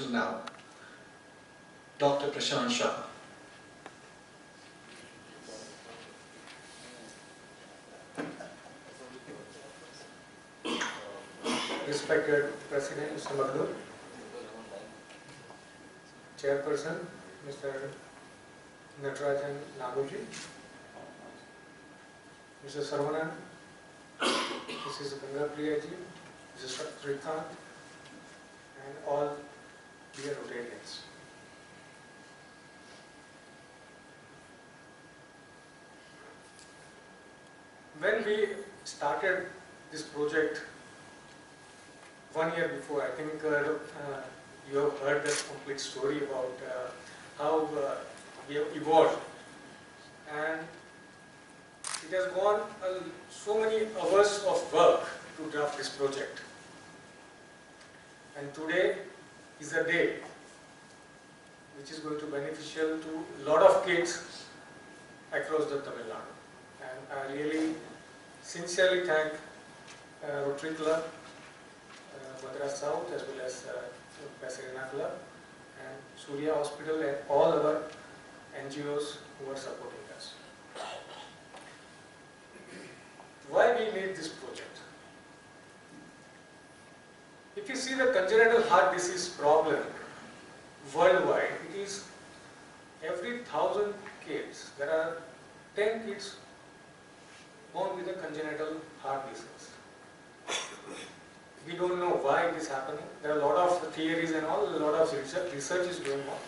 Now, Dr. Prashanth Shah. Respected President Mr. Magdur, Chairperson Mr. Natarajan Naguji, Mr. Sarvanan, Mrs. Ganga Priyaji, Mr. Srikanth, and all dear Rotarians. When we started this project 1 year before, I think you have heard the complete story about how we have evolved, and it has gone so many hours of work to draft this project. And today is a day which is going to be beneficial to a lot of kids across the Tamil Nadu. And I really sincerely thank Rotary Club, Madras South, as well as Pasadena Club and Sooriya Hospital and all other NGOs who are supporting us. Why we made this project? If you see the congenital heart disease problem worldwide, it is every 1,000 kids, there are 10 kids born with a congenital heart disease. We don't know why it is happening. There are a lot of theories and all, a lot of research is going on.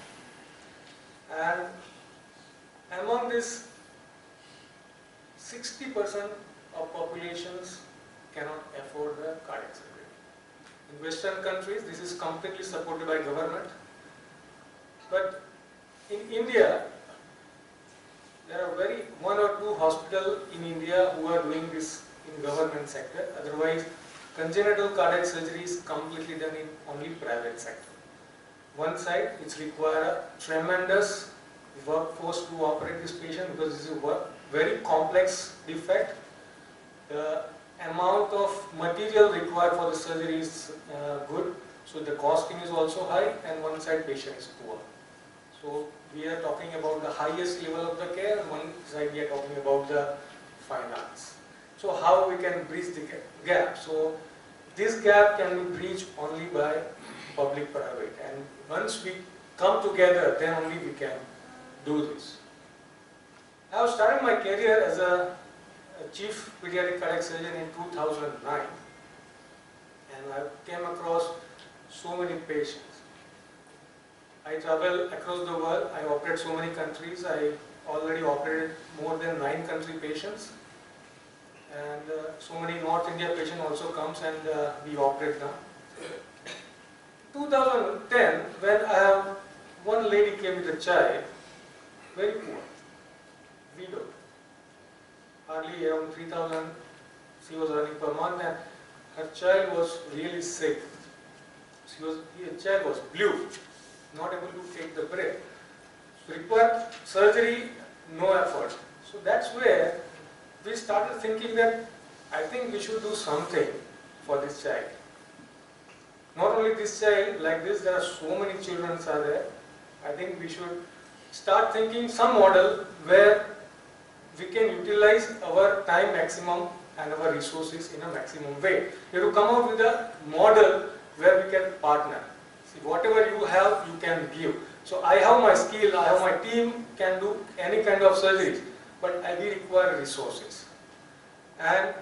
And among this, 60% of populations cannot afford the cardiac surgery. In Western countries, this is completely supported by government. But in India, there are one or two hospitals in India who are doing this in government sector. Otherwise, congenital cardiac surgery is completely done in only private sector. One side, it's require a tremendous workforce to operate this patient because this is a very complex defect. The amount of material required for the surgery is good, so the costing is also high, and one side patient is poor. So we are talking about the highest level of the care, and one side we are talking about the finance. So how we can bridge the gap? So this gap can be bridged only by public-private, and once we come together, then only we can do this. I have started my career as a chief pediatric cardiac surgeon in 2009, and I came across so many patients. I travel across the world. I operate so many countries. I already operated more than 9 country patients. And so many North India patients also comes and we operate now. 2010, when one lady came with a child, very poor, widow, hardly around 3,000 she was earning per month, and her child was really sick. Her child was blue, not able to take the breath. Required surgery, no effort. So that's where we started thinking that I think we should do something for this child. Not only this child, like this, there are so many children are there. I think we should start thinking some model where we can utilize our time maximum and our resources in a maximum way. We have to come up with a model where we can partner. See, whatever you have, you can give. So I have my skill, I have my team can do any kind of surgery, but we require resources. And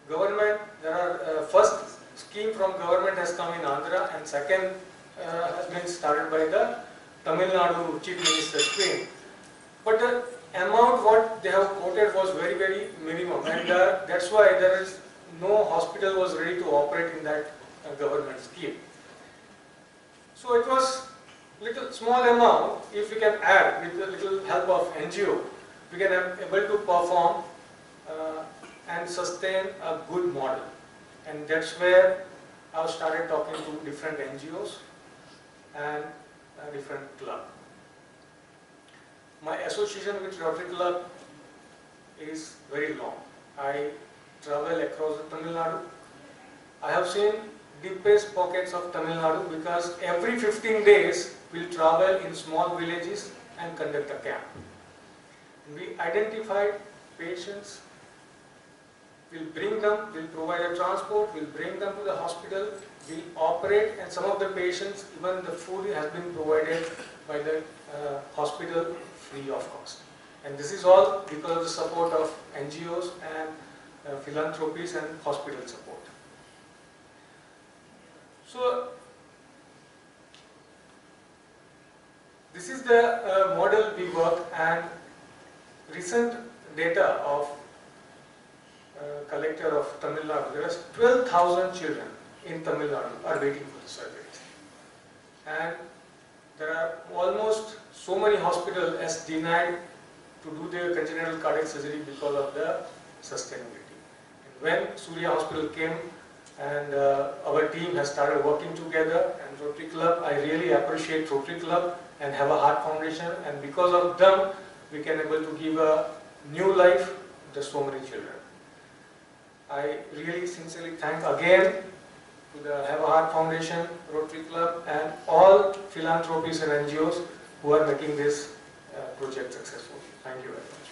government, there are first scheme from government has come in Andhra, and second has been started by the Tamil Nadu Chief Minister's scheme. But the amount what they have quoted was very, very minimum, and that's why there is no hospital was ready to operate in that government scheme. So it was little small amount. If we can add with the little help of NGO, we can be able to perform and sustain a good model. And that's where I started talking to different NGOs and different clubs. My association with Rotary Club is very long. I travel across Tamil Nadu. I have seen deepest pockets of Tamil Nadu, because every 15 days we'll travel in small villages and conduct a camp. We identified patients, we'll bring them, we'll provide a transport, we'll bring them to the hospital, we'll operate, and some of the patients, even the food has been provided by the hospital free of cost. And this is all because of the support of NGOs and philanthropies and hospital support. So, this is the model we work, and recent data of collector of Tamil Nadu, there are 12,000 children in Tamil Nadu are waiting for the surgeries. And there are almost so many hospitals as denied to do their congenital cardiac surgery because of the sustainability. And when Sooriya Hospital came and our team has started working together, and Rotary Club, I really appreciate Rotary Club and Have a Heart Foundation, and because of them we can able to give a new life to so many children. I really sincerely thank again to the Have a Heart Foundation, Rotary Club, and all philanthropies and NGOs who are making this project successful. Thank you very much.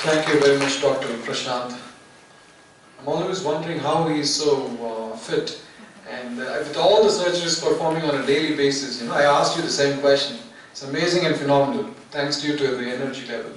Thank you very much, Dr. Prashanth. I'm always wondering how he is so fit, and with all the surgeries performing on a daily basis, I asked you the same question. It's amazing and phenomenal. Thanks to you to the energy level.